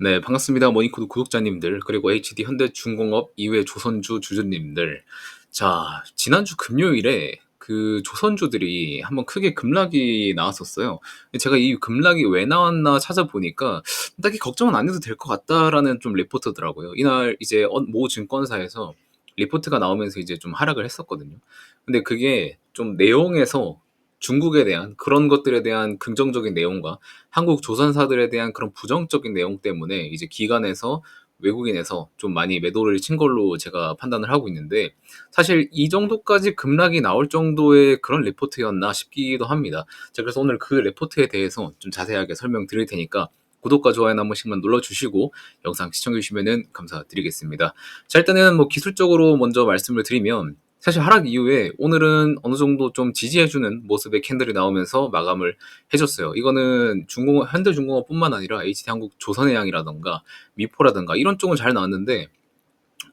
네, 반갑습니다. 머니코드 구독자님들, 그리고 HD 현대중공업 이외 조선주 주주님들. 자, 지난주 금요일에 그 조선주들이 한번 크게 급락이 나왔었어요. 제가 이 급락이 왜 나왔나 찾아보니까 딱히 걱정은 안 해도 될 것 같다라는 좀 리포트더라고요. 이날 이제 모 증권사에서 리포트가 나오면서 이제 좀 하락을 했었거든요. 근데 그게 좀 내용에서 중국에 대한 그런 것들에 대한 긍정적인 내용과 한국 조선사들에 대한 그런 부정적인 내용 때문에 이제 기관에서 외국인에서 좀 많이 매도를 친 걸로 제가 판단을 하고 있는데, 사실 이 정도까지 급락이 나올 정도의 그런 레포트였나 싶기도 합니다. 자, 그래서 오늘 그 레포트에 대해서 좀 자세하게 설명드릴 테니까 구독과 좋아요 한 번씩만 눌러주시고 영상 시청해주시면 감사드리겠습니다. 자, 일단은 뭐 기술적으로 먼저 말씀을 드리면, 사실 하락 이후에 오늘은 어느 정도 좀 지지해주는 모습의 캔들이 나오면서 마감을 해줬어요. 이거는 현대중공업뿐만 아니라 HD한국 조선해양이라던가 미포라던가 이런 쪽은 잘 나왔는데,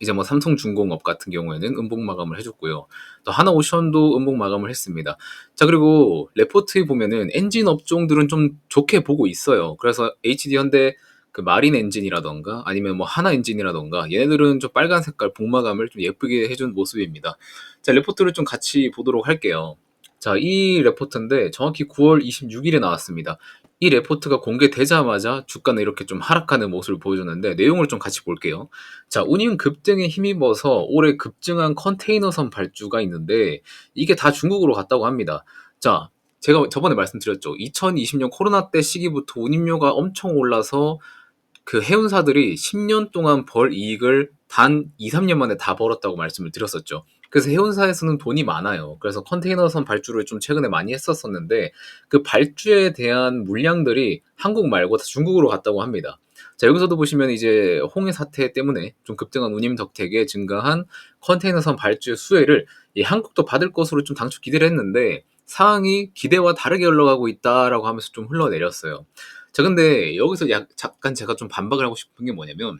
이제 뭐 삼성중공업 같은 경우에는 음봉 마감을 해줬고요. 또 하나오션도 음봉 마감을 했습니다. 자, 그리고 레포트에 보면은 엔진 업종들은 좀 좋게 보고 있어요. 그래서 HD 현대 그 마린 엔진이라던가 아니면 뭐 하나 엔진이라던가 얘네들은 좀 빨간 색깔 봉 마감을 좀 예쁘게 해준 모습입니다. 자, 레포트를 좀 같이 보도록 할게요. 자, 이 레포트인데 정확히 9월 26일에 나왔습니다. 이 레포트가 공개되자마자 주가는 이렇게 좀 하락하는 모습을 보여줬는데, 내용을 좀 같이 볼게요. 자, 운임 급등에 힘입어서 올해 급증한 컨테이너선 발주가 있는데 이게 다 중국으로 갔다고 합니다. 자, 제가 저번에 말씀드렸죠. 2020년 코로나 때 시기부터 운임료가 엄청 올라서 그 해운사들이 10년 동안 벌 이익을 단 2, 3년 만에 다 벌었다고 말씀을 드렸었죠. 그래서 해운사에서는 돈이 많아요. 그래서 컨테이너선 발주를 좀 최근에 많이 했었었는데 그 발주에 대한 물량들이 한국 말고 다 중국으로 갔다고 합니다. 자, 여기서도 보시면 이제 홍해 사태 때문에 좀 급등한 운임 덕택에 증가한 컨테이너선 발주의 수혜를 한국도 받을 것으로 좀 당초 기대를 했는데 상황이 기대와 다르게 흘러가고 있다라고 하면서 좀 흘러내렸어요. 자, 근데 여기서 잠깐 제가 좀 반박을 하고 싶은 게 뭐냐면,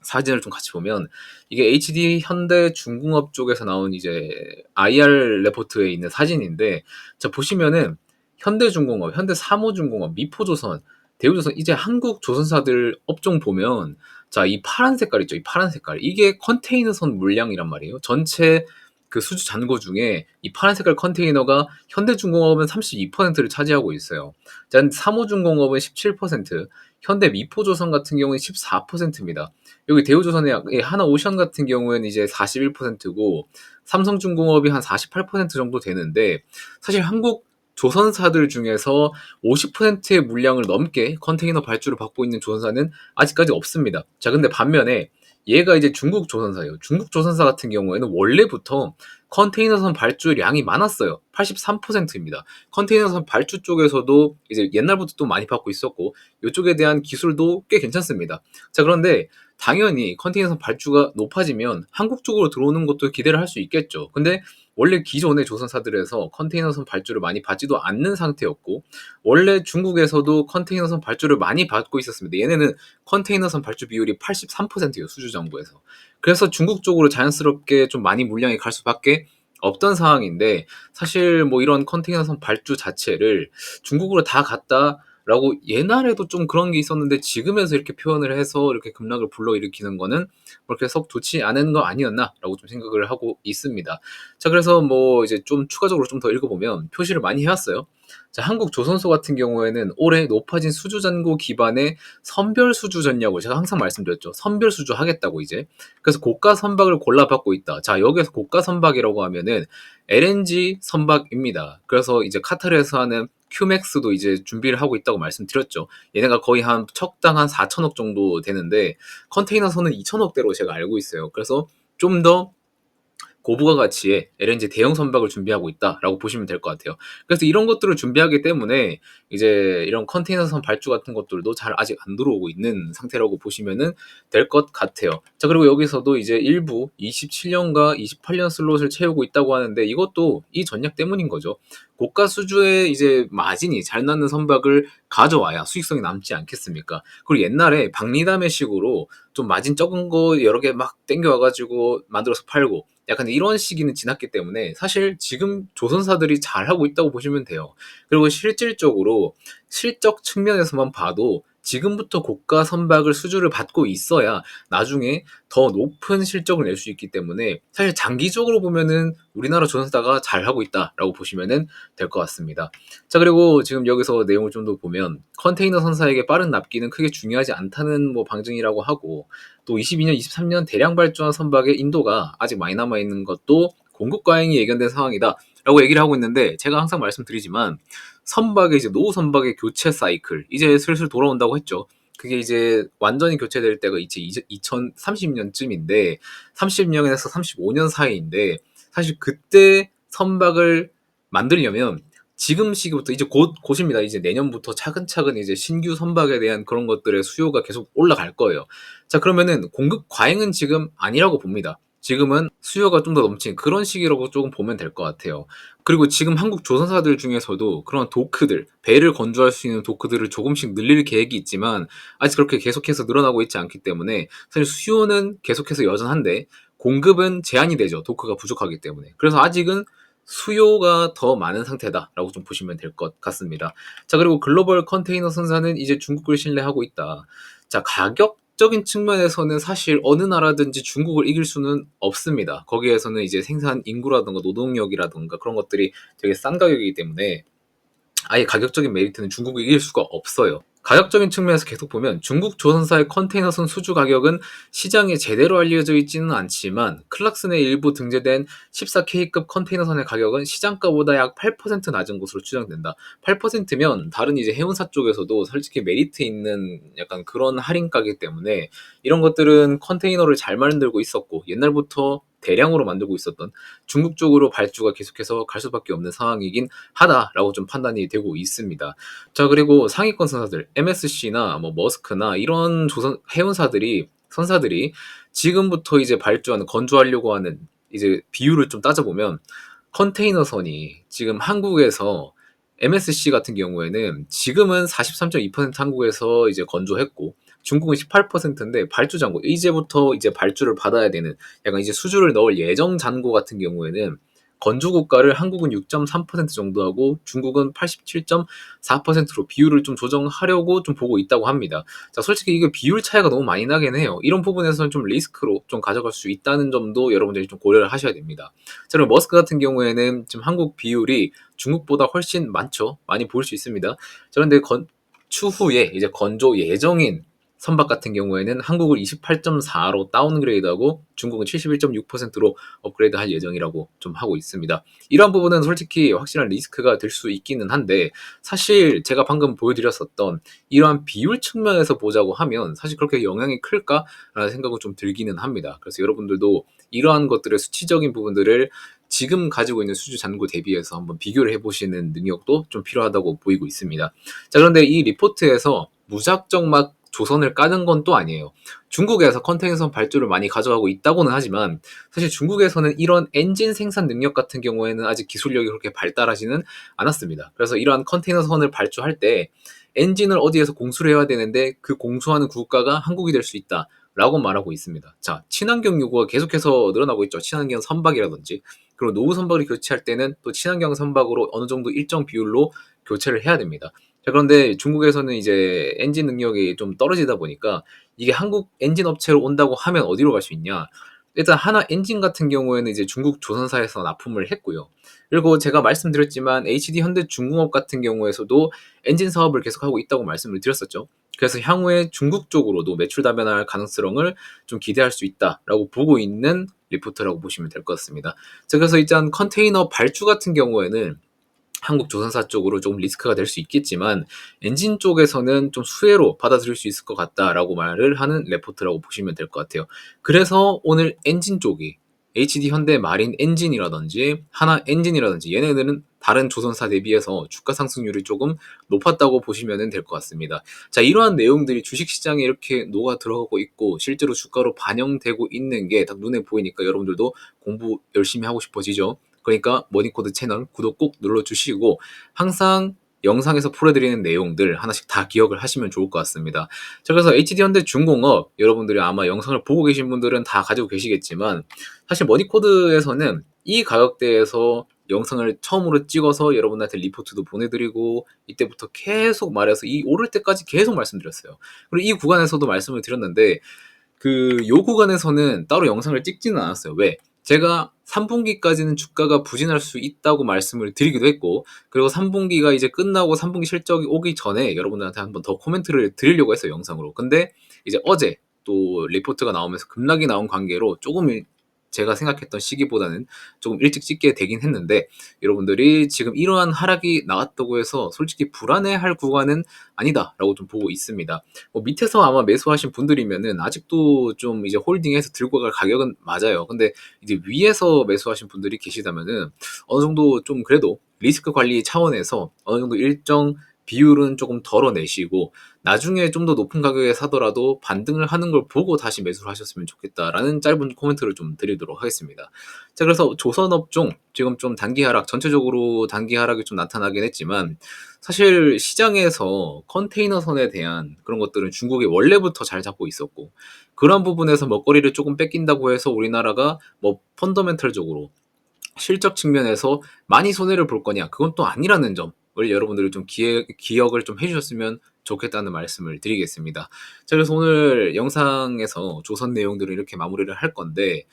사진을 좀 같이 보면 이게 HD 현대 중공업 쪽에서 나온 이제 IR 레포트에 있는 사진인데, 자, 보시면은 현대중공업, 현대사모중공업, 미포조선, 대우조선, 이제 한국 조선사들 업종 보면, 자, 이 파란 색깔 있죠? 이 파란 색깔. 이게 컨테이너선 물량이란 말이에요. 전체 그 수주 잔고 중에 이 파란 색깔 컨테이너가 현대중공업은 32%를 차지하고 있어요. 자, 사모중공업은 17%, 현대 미포조선 같은 경우는 14%입니다. 여기 대우조선의 하나오션 같은 경우에는 이제 41%고 삼성중공업이 한 48% 정도 되는데, 사실 한국 조선사들 중에서 50%의 물량을 넘게 컨테이너 발주를 받고 있는 조선사는 아직까지 없습니다. 자, 근데 반면에 얘가 이제 중국 조선사예요. 중국 조선사 같은 경우에는 원래부터 컨테이너선 발주량이 많았어요. 83%입니다. 컨테이너선 발주 쪽에서도 이제 옛날부터 또 많이 받고 있었고 이쪽에 대한 기술도 꽤 괜찮습니다. 자, 그런데 당연히 컨테이너선 발주가 높아지면 한국 쪽으로 들어오는 것도 기대를 할 수 있겠죠. 근데 원래 기존의 조선사들에서 컨테이너선 발주를 많이 받지도 않는 상태였고, 원래 중국에서도 컨테이너선 발주를 많이 받고 있었습니다. 얘네는 컨테이너선 발주 비율이 83%예요, 수주정부에서. 그래서 중국 쪽으로 자연스럽게 좀 많이 물량이 갈 수밖에 없던 상황인데, 사실 뭐 이런 컨테이너선 발주 자체를 중국으로 다 갔다 라고 옛날에도 좀 그런 게 있었는데, 지금에서 이렇게 표현을 해서 이렇게 급락을 불러일으키는 거는 그렇게 썩 좋지 않은 거 아니었나라고 좀 생각을 하고 있습니다. 자, 그래서 뭐 이제 좀 추가적으로 좀 더 읽어보면 표시를 많이 해왔어요. 자, 한국 조선소 같은 경우에는 올해 높아진 수주 잔고 기반의 선별 수주 전략을 제가 항상 말씀드렸죠. 선별 수주 하겠다고 이제. 그래서 고가 선박을 골라받고 있다. 자, 여기에서 고가 선박이라고 하면은 LNG 선박입니다. 그래서 이제 카타르에서 하는 큐맥스도 이제 준비를 하고 있다고 말씀드렸죠. 얘네가 거의 한 척당 한 4천억 정도 되는데 컨테이너선은 2천억대로 제가 알고 있어요. 그래서 좀더 고부가 가치의 LNG 대형 선박을 준비하고 있다라고 보시면 될 것 같아요. 그래서 이런 것들을 준비하기 때문에 이제 이런 컨테이너선 발주 같은 것들도 잘 아직 안 들어오고 있는 상태라고 보시면은 될 것 같아요. 자, 그리고 여기서도 이제 일부 27년과 28년 슬롯을 채우고 있다고 하는데 이것도 이 전략 때문인 거죠. 고가 수주의 이제 마진이 잘 나는 선박을 가져와야 수익성이 남지 않겠습니까? 그리고 옛날에 박리담회식으로 좀 마진 적은 거 여러 개 막 땡겨와가지고 만들어서 팔고 약간 이런 시기는 지났기 때문에 사실 지금 조선사들이 잘하고 있다고 보시면 돼요. 그리고 실질적으로 실적 측면에서만 봐도 지금부터 고가 선박을 수주를 받고 있어야 나중에 더 높은 실적을 낼 수 있기 때문에 사실 장기적으로 보면은 우리나라 조선사가 잘하고 있다라고 보시면은 될 것 같습니다. 자, 그리고 지금 여기서 내용을 좀 더 보면 컨테이너 선사에게 빠른 납기는 크게 중요하지 않다는 뭐 방증이라고 하고, 또 22년, 23년 대량 발주한 선박의 인도가 아직 많이 남아 있는 것도 공급 과잉이 예견된 상황이다라고 얘기를 하고 있는데, 제가 항상 말씀드리지만 선박의 이제 노후 선박의 교체 사이클 이제 슬슬 돌아온다고 했죠. 그게 이제 완전히 교체될 때가 이제 2030년쯤인데 30년에서 35년 사이인데, 사실 그때 선박을 만들려면 지금 시기부터 이제 곧입니다. 이제 내년부터 차근차근 이제 신규 선박에 대한 그런 것들의 수요가 계속 올라갈 거예요. 자, 그러면은 공급 과잉은 지금 아니라고 봅니다. 지금은 수요가 좀 더 넘친 그런 시기라고 조금 보면 될 것 같아요. 그리고 지금 한국 조선사들 중에서도 그런 도크들, 배를 건조할 수 있는 도크들을 조금씩 늘릴 계획이 있지만 아직 그렇게 계속해서 늘어나고 있지 않기 때문에 사실 수요는 계속해서 여전한데 공급은 제한이 되죠. 도크가 부족하기 때문에. 그래서 아직은 수요가 더 많은 상태다라고 좀 보시면 될 것 같습니다. 자, 그리고 글로벌 컨테이너 선사는 이제 중국을 신뢰하고 있다. 자, 가격적인 측면에서는 사실 어느 나라든지 중국을 이길 수는 없습니다. 거기에서는 이제 생산 인구라든가 노동력이라든가 그런 것들이 되게 싼 가격이기 때문에 아예 가격적인 메리트는 중국을 이길 수가 없어요. 가격적인 측면에서 계속 보면 중국 조선사의 컨테이너선 수주 가격은 시장에 제대로 알려져 있지는 않지만 클락슨에 일부 등재된 14K급 컨테이너선의 가격은 시장가보다 약 8% 낮은 것으로 추정된다. 8%면 다른 이제 해운사 쪽에서도 솔직히 메리트 있는 약간 그런 할인가기 때문에 이런 것들은 컨테이너를 잘 만들고 있었고 옛날부터 대량으로 만들고 있었던 중국 쪽으로 발주가 계속해서 갈 수밖에 없는 상황이긴 하다라고 좀 판단이 되고 있습니다. 자, 그리고 상위권 선사들 MSC나 뭐 머스크나 이런 조선 해운사들이 선사들이 지금부터 이제 발주하는 건조하려고 하는 이제 비율을 좀 따져보면 컨테이너선이 지금 한국에서 MSC 같은 경우에는 지금은 43.2% 한국에서 이제 건조했고 중국은 18%인데 발주 잔고 이제부터 이제 발주를 받아야 되는 약간 이제 수주를 넣을 예정 잔고 같은 경우에는 건조 국가를 한국은 6.3% 정도 하고 중국은 87.4%로 비율을 좀 조정하려고 좀 보고 있다고 합니다. 자, 솔직히 이게 비율 차이가 너무 많이 나긴 해요. 이런 부분에서는 좀 리스크로 좀 가져갈 수 있다는 점도 여러분들이 좀 고려를 하셔야 됩니다. 자, 그리고 머스크 같은 경우에는 지금 한국 비율이 중국보다 훨씬 많죠. 많이 보일 수 있습니다. 자, 그런데 추후에 이제 건조 예정인 선박 같은 경우에는 한국을 28.4로 다운그레이드하고 중국은 71.6%로 업그레이드할 예정이라고 좀 하고 있습니다. 이러한 부분은 솔직히 확실한 리스크가 될 수 있기는 한데 사실 제가 방금 보여드렸었던 이러한 비율 측면에서 보자고 하면 사실 그렇게 영향이 클까라는 생각은 좀 들기는 합니다. 그래서 여러분들도 이러한 것들의 수치적인 부분들을 지금 가지고 있는 수주 잔고 대비해서 한번 비교를 해보시는 능력도 좀 필요하다고 보이고 있습니다. 자, 그런데 이 리포트에서 무작정 막 조선을 까는 건 또 아니에요. 중국에서 컨테이너선 발주를 많이 가져가고 있다고는 하지만 사실 중국에서는 이런 엔진 생산 능력 같은 경우에는 아직 기술력이 그렇게 발달하지는 않았습니다. 그래서 이러한 컨테이너선을 발주할 때 엔진을 어디에서 공수를 해야 되는데 그 공수하는 국가가 한국이 될 수 있다. 라고 말하고 있습니다. 자, 친환경 요구가 계속해서 늘어나고 있죠. 친환경 선박이라든지. 그리고 노후 선박을 교체할 때는 또 친환경 선박으로 어느 정도 일정 비율로 교체를 해야 됩니다. 자, 그런데 중국에서는 이제 엔진 능력이 좀 떨어지다 보니까 이게 한국 엔진 업체로 온다고 하면 어디로 갈 수 있냐? 일단 하나 엔진 같은 경우에는 이제 중국 조선사에서 납품을 했고요. 그리고 제가 말씀드렸지만 HD 현대중공업 같은 경우에서도 엔진 사업을 계속하고 있다고 말씀을 드렸었죠. 그래서 향후에 중국 쪽으로도 매출 다변화할 가능성을 좀 기대할 수 있다라고 보고 있는 리포트라고 보시면 될 것 같습니다. 자, 그래서 일단 컨테이너 발주 같은 경우에는 한국 조선사 쪽으로 조금 리스크가 될 수 있겠지만 엔진 쪽에서는 좀 수혜로 받아들일 수 있을 것 같다라고 말을 하는 레포트라고 보시면 될 것 같아요. 그래서 오늘 엔진 쪽이 HD 현대 마린 엔진이라든지 하나 엔진이라든지 얘네들은 다른 조선사 대비해서 주가 상승률이 조금 높았다고 보시면 될 것 같습니다. 자, 이러한 내용들이 주식시장에 이렇게 녹아 들어가고 있고 실제로 주가로 반영되고 있는 게 딱 눈에 보이니까 여러분들도 공부 열심히 하고 싶어지죠. 그러니까 머니코드 채널 구독 꼭 눌러주시고 항상 영상에서 풀어드리는 내용들 하나씩 다 기억을 하시면 좋을 것 같습니다. 자, 그래서 HD현대중공업 여러분들이 아마 영상을 보고 계신 분들은 다 가지고 계시겠지만 사실 머니코드에서는 이 가격대에서 영상을 처음으로 찍어서 여러분들한테 리포트도 보내드리고 이때부터 계속 말해서 이 오를 때까지 계속 말씀드렸어요. 그리고 이 구간에서도 말씀을 드렸는데 요 구간에서는 따로 영상을 찍지는 않았어요. 왜? 제가 3분기까지는 주가가 부진할 수 있다고 말씀을 드리기도 했고, 그리고 3분기가 이제 끝나고 3분기 실적이 오기 전에 여러분들한테 한번 더 코멘트를 드리려고 했어요, 영상으로. 근데 이제 어제 또 리포트가 나오면서 급락이 나온 관계로 조금 제가 생각했던 시기보다는 조금 일찍 찍게 되긴 했는데, 여러분들이 지금 이러한 하락이 나왔다고 해서 솔직히 불안해할 구간은 아니다라고 좀 보고 있습니다. 밑에서 아마 매수하신 분들이면은 아직도 좀 이제 홀딩해서 들고 갈 가격은 맞아요. 근데 이제 위에서 매수하신 분들이 계시다면은 어느 정도 좀 그래도 리스크 관리 차원에서 어느 정도 일정 비율은 조금 덜어내시고 나중에 좀 더 높은 가격에 사더라도 반등을 하는 걸 보고 다시 매수를 하셨으면 좋겠다라는 짧은 코멘트를 좀 드리도록 하겠습니다. 자, 그래서 조선업종 지금 좀 단기 하락, 전체적으로 단기 하락이 좀 나타나긴 했지만 사실 시장에서 컨테이너선에 대한 그런 것들은 중국이 원래부터 잘 잡고 있었고, 그런 부분에서 먹거리를 조금 뺏긴다고 해서 우리나라가 뭐 펀더멘털적으로 실적 측면에서 많이 손해를 볼 거냐, 그건 또 아니라는 점을 여러분들이 좀 기억을 좀 해주셨으면 좋겠다는 말씀을 드리겠습니다. 자, 그래서 오늘 영상에서 조선 내용들을 이렇게 마무리를 할 건데,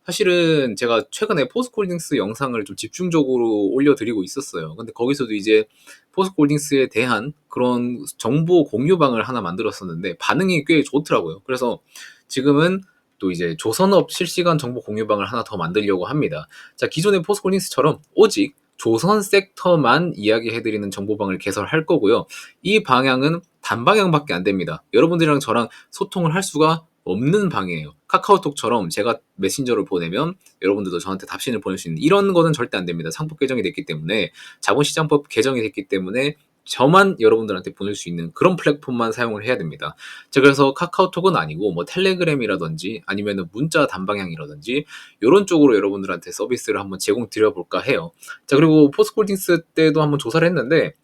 사실은 제가 최근에 포스코홀딩스 영상을 좀 집중적으로 올려드리고 있었어요. 근데 거기서도 이제 포스코홀딩스에 대한 그런 정보 공유방을 하나 만들었었는데 반응이 꽤 좋더라고요. 그래서 지금은 또 이제 조선업 실시간 정보 공유방을 하나 더 만들려고 합니다. 자, 기존의 포스코홀딩스처럼 오직 조선 섹터만 이야기해드리는 정보방을 개설할 거고요. 이 방향은 단방향밖에 안 됩니다. 여러분들이랑 저랑 소통을 할 수가 없는 방이에요. 카카오톡처럼 제가 메신저를 보내면 여러분들도 저한테 답신을 보낼 수 있는 이런 거는 절대 안 됩니다. 상법 개정이 됐기 때문에, 자본시장법 개정이 됐기 때문에 저만 여러분들한테 보낼 수 있는 그런 플랫폼만 사용을 해야 됩니다. 자, 그래서 카카오톡은 아니고 뭐 텔레그램이라든지 아니면 문자 단방향이라든지 이런 쪽으로 여러분들한테 서비스를 한번 제공드려 볼까 해요. 자, 그리고 포스코홀딩스 때도 한번 조사를 했는데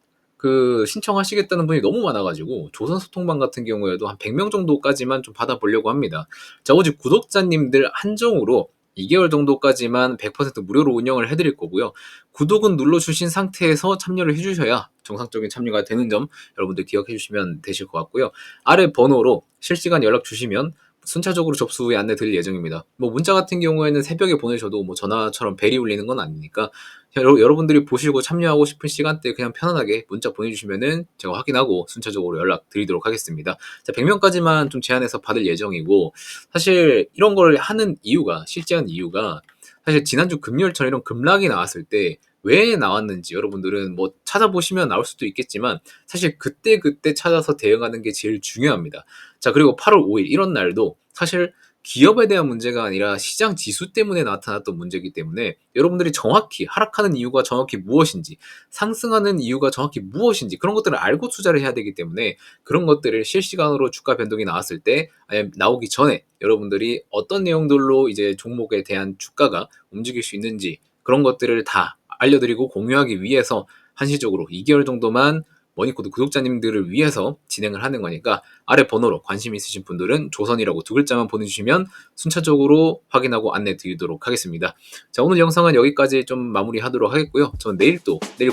신청하시겠다는 분이 너무 많아가지고 조선소통방 같은 경우에도 한 100명 정도까지만 좀 받아보려고 합니다. 자, 오직 구독자님들 한정으로 2개월 정도까지만 100% 무료로 운영을 해드릴 거고요. 구독은 눌러주신 상태에서 참여를 해주셔야 정상적인 참여가 되는 점 여러분들 기억해 주시면 되실 것 같고요. 아래 번호로 실시간 연락 주시면 순차적으로 접수 후에 안내 드릴 예정입니다. 뭐 문자 같은 경우에는 새벽에 보내셔도 뭐 전화처럼 벨이 울리는 건 아니니까 여러분들이 보시고 참여하고 싶은 시간대에 그냥 편안하게 문자 보내주시면은 제가 확인하고 순차적으로 연락 드리도록 하겠습니다. 자, 100명까지만 좀 제한해서 받을 예정이고, 사실 이런 걸 하는 이유가, 실제한 이유가 사실 지난주 금요일처럼 이런 급락이 나왔을 때 왜 나왔는지 여러분들은 뭐 찾아보시면 나올 수도 있겠지만 사실 그때 찾아서 대응하는 게 제일 중요합니다. 자, 그리고 8월 5일 이런 날도 사실 기업에 대한 문제가 아니라 시장 지수 때문에 나타났던 문제이기 때문에 여러분들이 정확히 하락하는 이유가 정확히 무엇인지, 상승하는 이유가 정확히 무엇인지 그런 것들을 알고 투자를 해야 되기 때문에 그런 것들을 실시간으로 주가 변동이 나왔을 때 아니면 나오기 전에 여러분들이 어떤 내용들로 이제 종목에 대한 주가가 움직일 수 있는지 그런 것들을 다 알려드리고 공유하기 위해서 한시적으로 2개월 정도만 머니코드 구독자님들을 위해서 진행을 하는 거니까 아래 번호로 관심 있으신 분들은 조선이라고 2글자만 보내주시면 순차적으로 확인하고 안내 드리도록 하겠습니다. 자, 오늘 영상은 여기까지 좀 마무리하도록 하겠고요. 저는 내일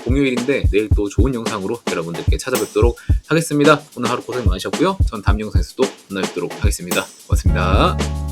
공휴일인데 내일 또 좋은 영상으로 여러분들께 찾아뵙도록 하겠습니다. 오늘 하루 고생 많으셨고요. 전 다음 영상에서 또 만나뵙도록 하겠습니다. 고맙습니다.